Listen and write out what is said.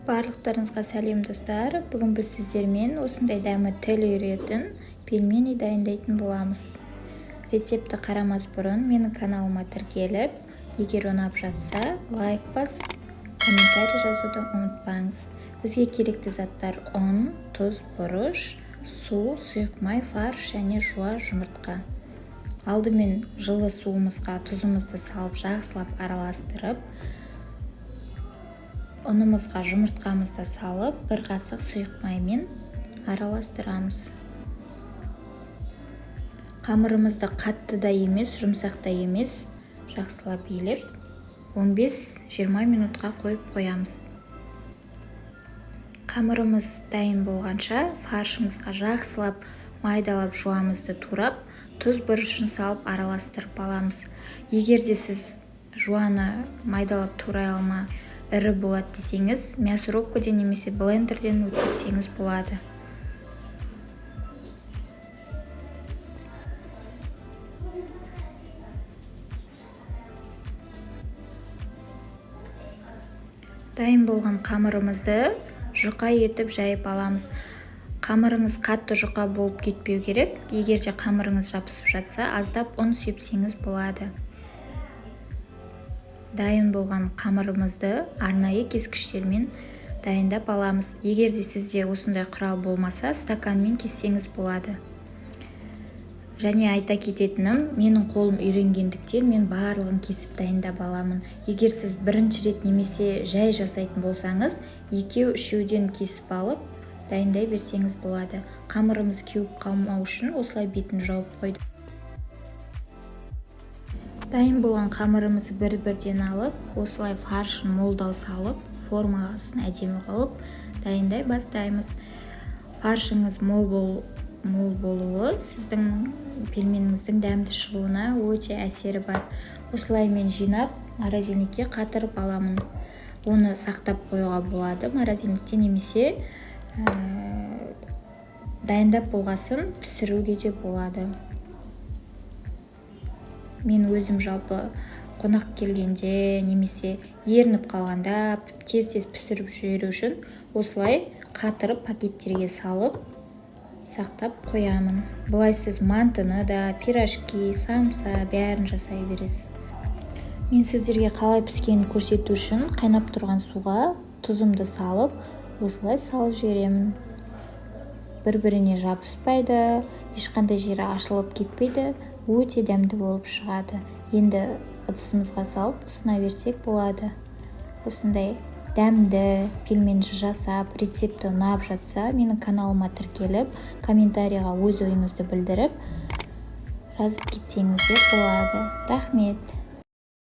Барлықтарыңызға сәлем достар. Бүгін біз сіздермен осындай дәмі тіл үйіретін пельмени дайындайтын боламыз. Рецепті қарамас бұрын менің каналыма тіркеліп, егер ұнап жатса, лайк басып, комментарий жазуды ұмытпаңыз. Бізге керекті заттар ұн, тұз, бұрыш, су, сұйық май, фарш және жуа жұмыртқа. Алдымен жылы суымызға тұзымызды салып, жақсылап араластырып, ұнымызға жұмыртқамызды салып, бір қасық сұйық маймен араластырамыз. Қамырымызды қатты да емес, жұмсақ та емес, жақсылап илеп, 15-20 минутқа қойып қоямыз. Қамырымыз дайын болғанша фаршымызға жақсылап майдалап жуамызды турап, тұз бұрышын салып араластырып аламыз. Егер де сіз жуаны майдалап турай алмай ірі болады десеңіз, мясорубкадан немесе блендерден өткізсеңіз болады. Дайын болған қамырымызды жұқа етіп жайып аламыз. Қамырыңыз қатты жұқа болып кетпеу керек. Егер де қамырыңыз жабысып жатса, аздап ұн сепсеңіз болады. Дайын болған қамырымызды арнайы кескіштермен дайындап аламыз. Егер де сізде осындай құрал болмаса, стаканмен кессеңіз болады. Және айта кететінім, менің қолым үйренгендіктен мен барлығын кесіп дайындап аламын. Егер сіз бірінші рет немесе жай жасайтын болсаңыз, 2-3-ден кесіп алып, дайындай берсеңіз болады. Қамырымыз кеуіп қалмау үшін осылай бетін жауып қойдым. Дайын болған қамырымызды бір-бірден алып, осылай фаршын молдау салып, формасын әдемі қылып, дайындай бастаймыз. Фаршыңыз мол болуы сіздің пельменіңіздің дәмді шығуына өте әсері бар. Осылай мен жинап, морозильникке қатырып аламын. Оны сақтап қоюға болады морозильникте, немесе дайындап болғасын пісіруге де болады. Мен өзім жалпы қонақ келгенде немесе ерініп қалғанда тез-тез пісіріп жіберу үшін осылай қатырып пакеттерге салып сақтап қоямын. Бұлай сіз мантыны да, пирожки, самса бәрін жасай бересіз. Мен сіздерге қалай піскенін көрсету үшін қайнап тұрған суға тұзымды салып, осылай салып жіберемін. Бір-біріне жабыспайды, ешқандай жері ашылып кетпейді, өте дәмді болып шығады. Енді ыдысымызға салып ұсына берсек болады. Осындай дәмді пельменді жасап, рецепті ұнап жатса, менің каналыма тіркеліп, комментарийға өз ойыңызды білдіріп, жазып кетсеңіздер болады. Рахмет.